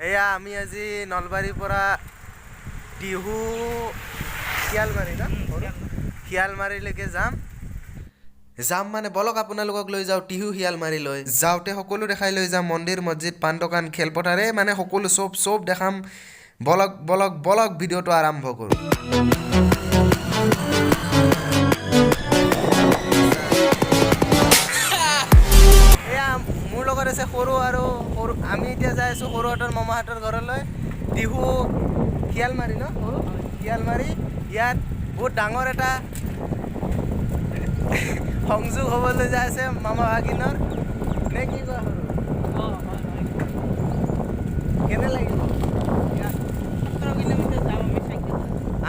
এয়া আমি আজি নলবাৰীৰ পৰা টিহু শিয়ালমাৰী না শিয়ালমাৰীলৈকে যাম মানে বলক আপোনালোকক লৈ যাওঁ টিহু শিয়ালমাৰীলৈ যাওঁতে সকলো দেখাই লৈ যাম মন্দিৰ মছজিদ পাণ দোকান খেলপথাৰে মানে সকলো চব দেখাম বলক ভিডিঅ'টো আৰম্ভ কৰোঁ মোৰ লগত আছে সৰু আমি এতিয়া যাই আছোঁ সৰুহঁতৰ মামাহঁতৰ ঘৰলৈ টিহু শিয়ালমাৰী ন সৰু শিয়ালমাৰী ইয়াত বহুত ডাঙৰ এটা সংযোগ হ'বলৈ যাই আছে মামা ভাগিনৰ নে কি কয় সৰু কেনে লাগিব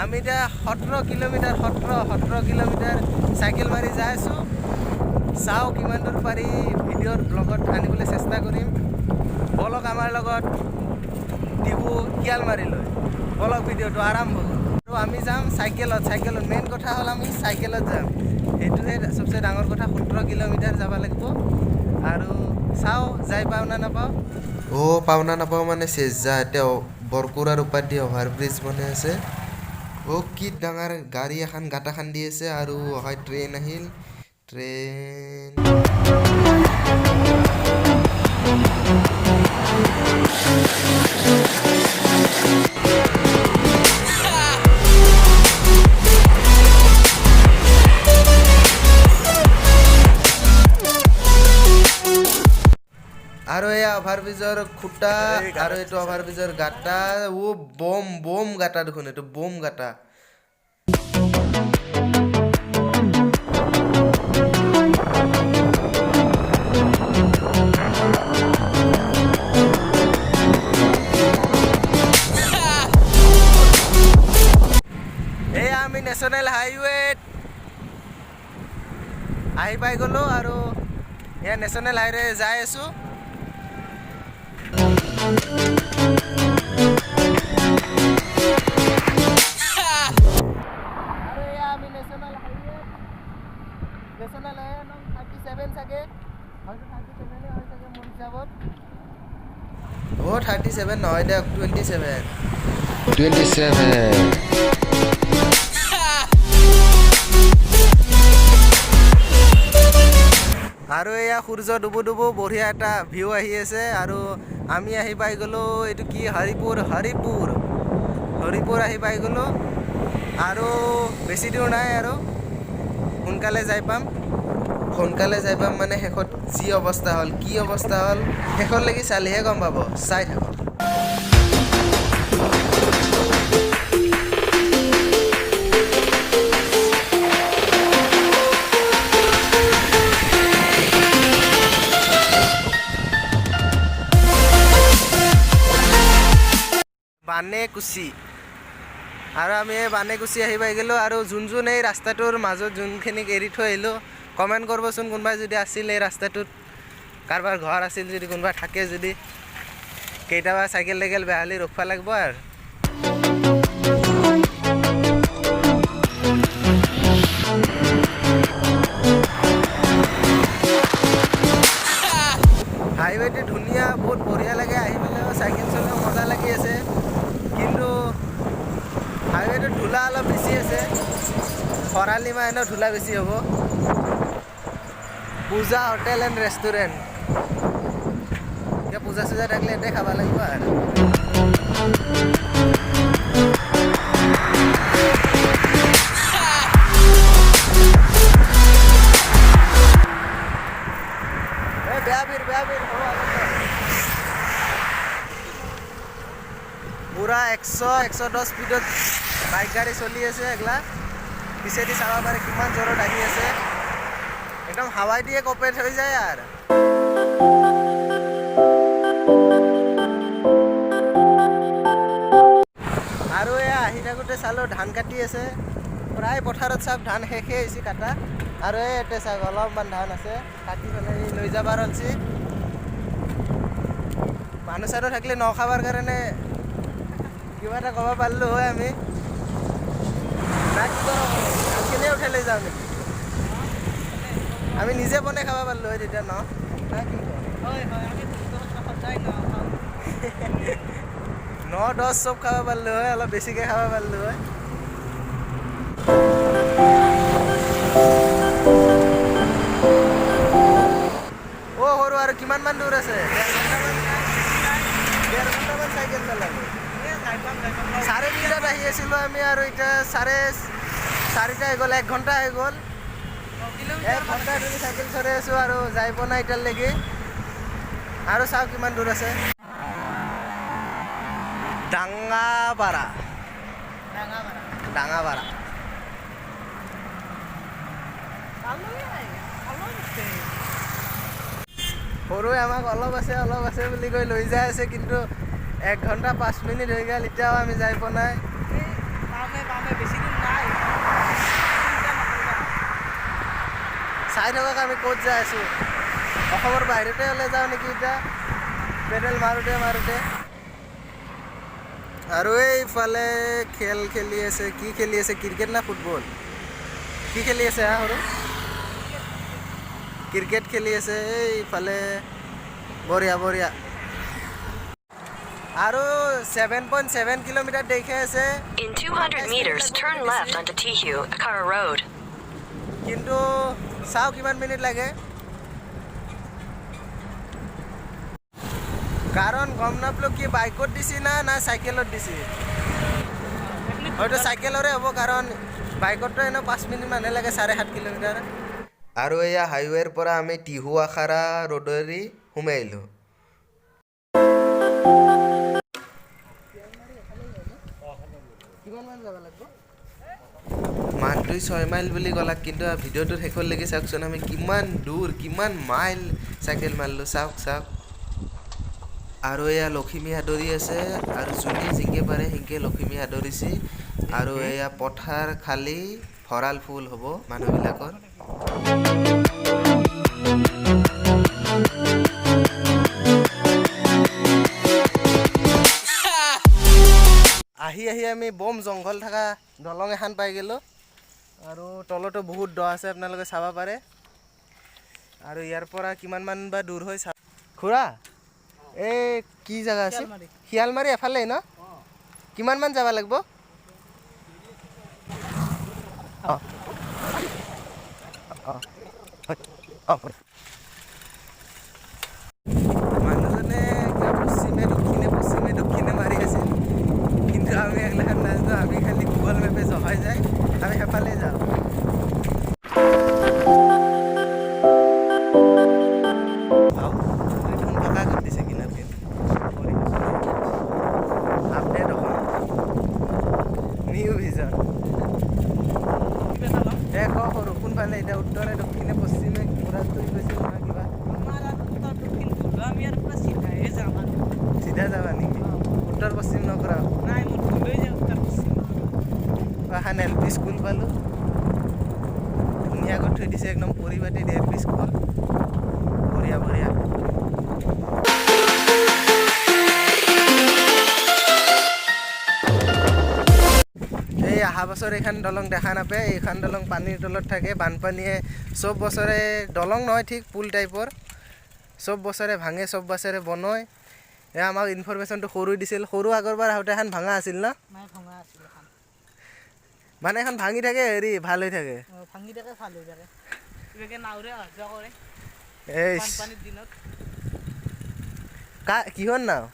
আমি এতিয়া 17 কিলোমিটাৰ চাইকেল মাৰি যাই আছোঁ চাওঁ কিমান দূৰ পাৰি ভিডিঅ'ৰ ব্লগত আনিবলৈ চেষ্টা কৰিম বলক আমাৰ লগত টিহু শিয়ালমাৰীলৈ বলক ভিডিঅ'টো আৰম্ভ কৰোঁ আৰু আমি যাম চাইকেলত মেইন কথা হ'ল আমি চাইকেলত যাম সেইটোহে চবচে ডাঙৰ কথা 17 কিলোমিটাৰ যাব লাগিব আৰু চাওঁ যাই পাওঁ না নাপাওঁ পাওঁ না নাপাওঁ মানে চেজা এতিয়া বৰকুৰাৰ উপাধি অভাৰব্ৰিজ বনাই আছে কি ডাঙৰ গাড়ী এখন গাঁটা খান্দি আছে আৰু অহাই ট্ৰেইন আহিল আৰু এয়া অভাৰব্ৰিজৰ খুঁটা আৰু এইটো অভাৰব্ৰিজৰ গাঁটা বম গাঁটা দেখোন এইটো বম গাঁটা এয়া আমি নেশ্যনেল হাইৱেত আহি পাই গ'লোঁ আৰু এয়া নেশ্যনেল হাইৱে যাই আছোঁ আৰু এয়া আমি নেশ্যনেল হাইৱে নং 37 চাগে হয়তো 37 হয় চাগে মোৰ হিচাপত 37 নহয় দে 27 আৰু এয়া সূৰ্য ডুবু বঢ়িয়া এটা ভিউ আহি আছে আৰু আমি আহি পাই গ'লোঁ এইটো কি হৰিপুৰ আহি পাই গ'লোঁ আৰু বেছি দূৰ নাই আৰু সোনকালে যাই পাম মানে শেষত কি অৱস্থা হ'ল শেষলৈকে চালেহে গম পাব চাই থাকক বানেকুচি আৰু আমি বানেকুচি আহি পাই গ'লোঁ আৰু যোন এই ৰাস্তাটোৰ মাজত যোনখিনিক এৰি থৈ আহিলোঁ কমেণ্ট কৰিবচোন কোনোবাই যদি আছিল এই ৰাস্তাটোত কাৰোবাৰ ঘৰ আছিল যদি কোনোবা থাকে যদি কেইটাবা চাইকেল বেয়া হ'লে ৰখিব লাগিব আৰু হাইৱেটো ধুনীয়া বহুত বঢ়িয়া লাগে আহি পেলাই চাইকেল চলাব মজা লাগি আছে কিন্তু হাইৱেটো ধূলা অলপ বেছি আছে খৰালি মাহ এনেও ধূলা বেছি হ'ব পূজা হোটেল এণ্ড ৰেষ্টুৰেণ্ট এতিয়া পূজা চূজা থাকিলে ইয়াতে খাব লাগিব আৰু বেয়া ভিৰ পুৰা 110 স্পীডত বাইক গাড়ী চলি আছে এগলা পিছেদি চাব পাৰে কিমান জোৰত আহি আছে একদম হাৱাই দিয়ে কপেট হৈ যায় আৰু এয়া আহি থাকোঁতে চালোঁ ধান কাটি আছে প্ৰায় পথাৰত চাওক ধান শেষে হৈছে কাটা আৰু ইয়াতে চাওক অলপমান ধান আছে কাটি পেলাই লৈ যাবাৰ হৈছে মানুহ চানুহ থাকিলে নখাবাৰ কাৰণে কিবা এটা ক'ব পাৰিলোঁ হয় আমি ধানখিনিয়ে উঠাই লৈ যাওঁ নেকি আমি নিজে বনাই খাব পাৰিলোঁ হয় তেতিয়া ন হয় হয় আমি সদায় 9-10 চব খাব পাৰিলোঁ হয়, অলপ বেছিকৈ খাব পাৰিলোঁ হয়। অ' সৰু আৰু কিমানমান দূৰ আছে? 1.5 ঘণ্টামান চাইকেল চলালোঁ। 2:30 আহি আছিলোঁ আমি আৰু এতিয়া 4:30 হৈ গ'ল, 1 ঘণ্টা হৈ গ'ল। 1 ঘণ্টা ধৰি চাইকেল চলাই আছোঁ আৰু যাই পোৱা নাই এতিয়ালৈকে। আৰু চাওঁ কিমান দূৰ আছে। ডাঙাপাৰা। সৰুৱে আমাক অলপ আছে বুলি কৈ লৈ যাই আছে, কিন্তু 1 ঘণ্টা 5 মিনিট হৈ গ'ল, এতিয়াও আমি যাই পোৱা নাই। চাই থাকক আমি ক'ত যাই আছোঁ। অসমৰ বাহিৰতে ওলাই যাওঁ নেকি এতিয়া, পেডেল মাৰোঁতে। আৰু এইফালে খেল খেলি আছে। কি খেলি আছে, ক্ৰিকেট না ফুটবল? কি খেলি আছে সৰু? ক্ৰিকেট খেলি আছে এইফালে। বঢ়িয়া। আৰু 7.7 কিলোমিটাৰ দেখি আছে। In 200 meters, turn left onto Tihu, Akara Road. কিন্তু চাওঁ কিমান মিনিট লাগে। কাৰণ গম নাপালোঁ কি বাইকত দিছি না চাইকেলত দিছি। হয়তো চাইকেলৰে হ'ব, কাৰণ বাইকততো এনেও 5 মিনিটমানহে লাগে, 7.5 কিলোমিটাৰ। আৰু এয়া হাইৱেৰ পৰা আমি টিহু আখাৰা ৰোডেদি সোমাই আহিলোঁ। মাহটো 6 মাইল বুলি ক'লাক, কিন্তু ভিডিঅ'টোত শেষলৈকে চাওকচোন, আমি কিমান দূৰ, কিমান মাইল চাইকেল মাৰিলোঁ চাওক। আৰু এয়া লখিমী সাদৰি আছে, আৰু যোনে জিংকে পাৰে সিংকে লখিমী সাদৰিছে। আৰু এয়া পথাৰ খালী ভঁৰাল ফুল হ'ব মানুহবিলাকৰ। আহি আমি বম জংঘল থকা দলং এখন পাই গ'লোঁ, আৰু তলতো বহুত দ আছে, আপোনালোকে চাব পাৰে। আৰু ইয়াৰ পৰা কিমানমান বা দূৰ হয় চাওক। খুৰা, এই কি জেগা আছে? শিয়ালমাৰী এফালে ন? কিমানমান যাব লাগিব? মানুহজনে পশ্চিমে মাৰি আছিল, কিন্তু আমি এগিলাখান নাজানো। আমি খালি গুগল মেপে জহাই যায়, আমি সেইফালে যাওঁ। সৰু কোনফালে এতিয়া উত্তৰে দক্ষিণে পশ্চিমে ঘূৰা তুই গৈছিল নহয় কিবা? চিধা যাবা নেকি? উত্তৰ পশ্চিম নকৰা? এখন LP স্কুল পালোঁ, ধুনীয়াকৈ থৈ দিছে, একদম পৰিপাটি LP স্কুল। বঢ়িয়া। এই অহা বছৰ এইখন দলং দেখা নাপায়। এইখন দলং পানীৰ তলত থাকে। বানপানীয়ে চব বছৰে, দলং নহয় ঠিক পুল টাইপৰ, চব বছৰে ভাঙে, চব বছৰে বনায়। এয়া আমাক ইনফৰমেশ্যনটো সৰু দিছিল। সৰু আগৰবাৰ আহোঁতে এখন ভাঙা আছিল ন? মানে এখন ভাঙি থাকে, ভাল হৈ থাকে। কিহৰ নাও?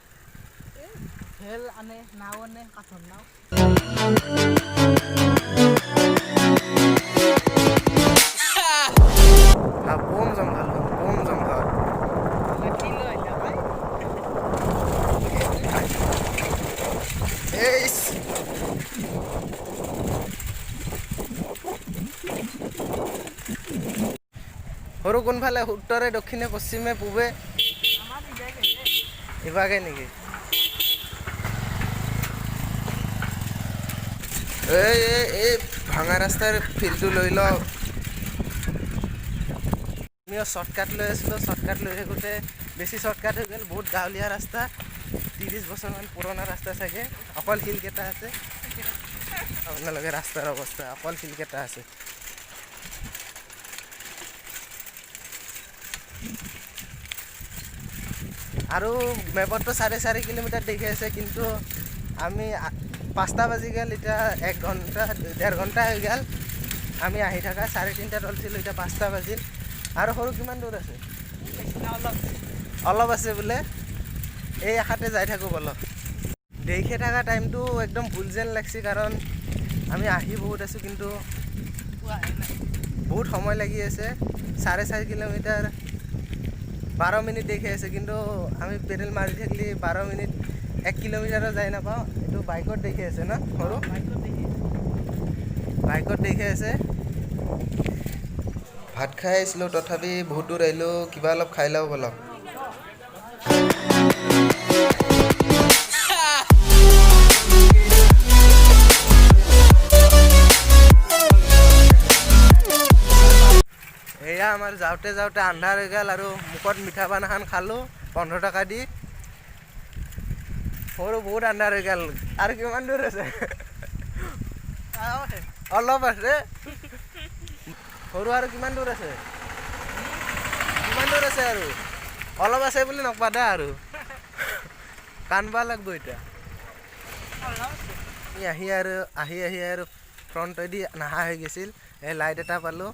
বম জংঘল। সৰু কোনফালে উত্তৰে দক্ষিণে পশ্চিমে পূবে ইভাগে নেকি? এই ভাঙা ৰাস্তাৰ ফিল্ডটো লৈ লওঁ। আমিও শ্বৰ্টকাট লৈ আছিলোঁ। শ্বৰ্টকাট লৈ থাকোঁতে বেছি শ্বৰ্টকাট হৈ গ'ল। বহুত গাঁৱলীয়া ৰাস্তা, 30 বছৰমান পুৰণা ৰাস্তা চাগে। অকল শিলকেইটা আছে। আপোনালোকে ৰাস্তাৰ অৱস্থা, অকল শিলকেইটা আছে। আৰু মেপততো 4.5 কিলোমিটাৰ দেখি আছে, কিন্তু আমি 5টা বাজি গ'ল, এতিয়া 1 ঘণ্টা 1.5 ঘণ্টা হৈ গ'ল আমি আহি থকা। 3:30টাত ওলছিলোঁ, এতিয়া 5টা বাজিল। আৰু সৰু কিমান দূৰ আছে? অলপ আছে বোলে। এই আশাতে যাই থাকোঁ বলক। দেখি থকা টাইমটো একদম ভুল যেন লাগছে, কাৰণ আমি আহি বহুত আছোঁ কিন্তু বহুত সময় লাগি আছে। 4.5 কিলোমিটাৰ 12 মিনিট দেখি আছে, কিন্তু আমি পেডেল মাৰি থাকিলে 12 মিনিট 1 কিলোমিটাৰো যাই নাপাওঁ। এইটো বাইকত দেখি আছে ন সৰু? বাইকত দেখি আছে। ভাত খাই আহিছিলোঁ, তথাপি বহুত দূৰ আহিলোঁ, কিবা অলপ খাই লওঁ বলক। এয়া আমাৰ যাওঁতে যাওঁতে আন্ধাৰ হৈ গ'ল আৰু মুখত মিঠা পান এখন খালোঁ 15 টকা দি। সৰু বহুত আন্ধাৰ হৈ গ'ল। আৰু কিমান দূৰ আছে? অলপ আছে। সৰু আৰু কিমান দূৰ আছে? কিমান দূৰ আছে আৰু? অলপ আছে বুলি নকবা আৰু কান্দবা লাগব এতিয়া। আহি আৰু ফ্ৰণ্টেদি নাহা হৈ গৈছিল। এই লাইট এটা পালোঁ,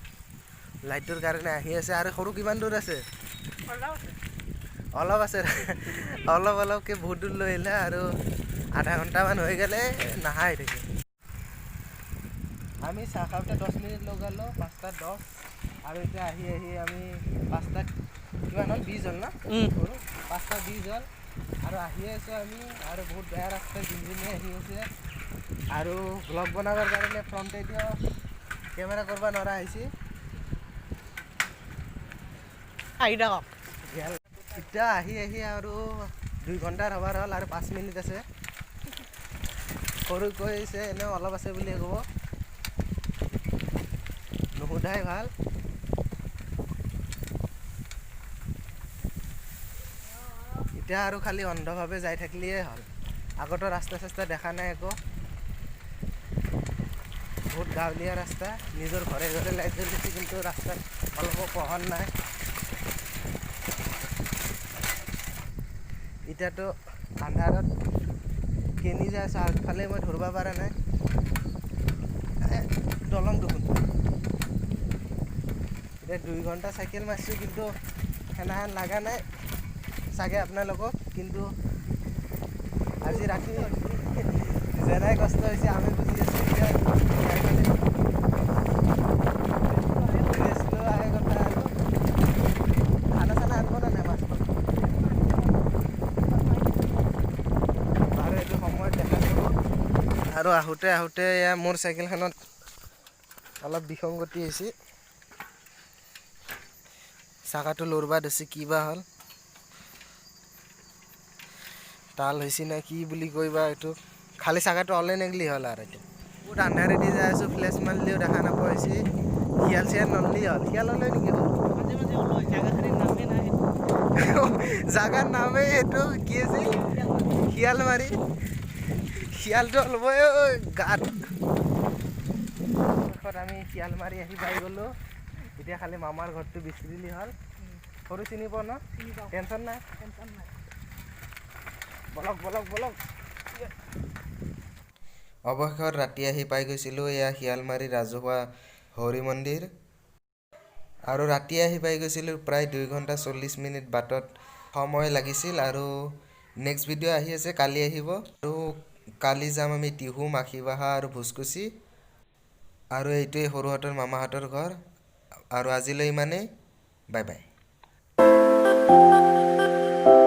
লাইটটোৰ কাৰণে আহি আছে। আৰু সৰু কিমান দূৰ আছে? অলপ আছে। অলপকৈ বহুত দূৰ লৈ আহিলে আৰু আধা ঘণ্টামান হৈ গ'লে নাহা হৈ থাকে। আমি চাহ খাওঁতে 10 মিনিট লগালোঁ, 5:10 আৰু এতিয়া আহি আমি 5:00 কিমান হ'ল 20 হ'ল ন? 5:20 হ'ল আৰু আহি আছোঁ আমি। আৰু বহুত বেয়া ৰাস্তা জিনজিনি আহি আছে আৰু ব্লগ বনাবৰ কাৰণে ফ্ৰণ্টেদিও কেমেৰা কৰিব নোৱাৰা হৈছে। এতিয়া আহি আৰু 2 ঘণ্টাৰ হ'বৰ হ'ল আৰু 5 মিনিট আছে। সৰু কৈছে এনেও অলপ আছে বুলিয়ে ক'ব, নুসুধাই ভাল। এতিয়া আৰু খালি অন্ধভাৱে যাই থাকিলেই হ'ল। আগতো ৰাস্তা চাস্তা দেখা নাই একো। বহুত গাঁৱলীয়া ৰাস্তা, নিজৰ ঘৰে ঘৰে লাইট জ্বলিছে, কিন্তু ৰাস্তাত অলপো পোহৰ নাই। এতিয়াতো আন্ধাৰত কেনি যাই আছোঁ, আগফালে মই ধৰিব পৰা নাই। দলং দেখোন। এতিয়া 2 ঘণ্টা চাইকেল মাৰিছোঁ, কিন্তু সেনেহেন লগা নাই চাগে আপোনালোকক। কিন্তু আজি ৰাতি যেনাই কষ্ট হৈছে আমি বুজি আছোঁ। এতিয়া খানা চানা আনিব নে নাই? মাছ আৰু এইটো সময়ত দেখা কৰোঁ। আৰু আহোঁতে এয়া মোৰ চাইকেলখনত অলপ বিসংগতি হৈছে, চাকাটো লৰবা ধৰিছে, কি বা হ'ল, তাল হৈছে নে কি বুলি কয়বা এইটো। খালি চাকাটো ওলাই নেগলি হ'ল আৰু এতিয়া বহুত আন্ধাৰেদি যাই আছোঁ, ফ্লেছ মাৰিলেও দেখা নোপোৱা হৈছে। শিয়াল চিয়াল নললি হ'ল। শিয়াল ওলাই নেকি? জাগাৰ নামেই সেইটো কি আছিল? শিয়ালমাৰি। শিয়ালটো ওলাবই গাত। আমি শিয়ালমাৰি আহি পাই গ'লোঁ। এতিয়া খালি মামাৰ ঘৰটো বিচাৰিলি হ'ল। সৰু চিনি পোৱা ন? টেনশ্যন নাই। বলক। অৱশেষত ৰাতি আহি পাই গৈছিলোঁ এয়া শিয়ালমাৰী ৰাজহুৱা হৰি মন্দিৰ। আৰু ৰাতি আহি পাই গৈছিলোঁ প্ৰায় 2 ঘণ্টা 40 মিনিট বাটত সময় লাগিছিল। আৰু নেক্সট ভিডিঅ' আহি আছে, কালি আহিব। আৰু কালি যাম আমি টিহু, মাখিবাহা আৰু ভোজকুচি। আৰু এইটোৱে সৰুহঁতৰ মামাহঁতৰ ঘৰ। আৰু আজিলৈ ইমানেই, বাই বাই।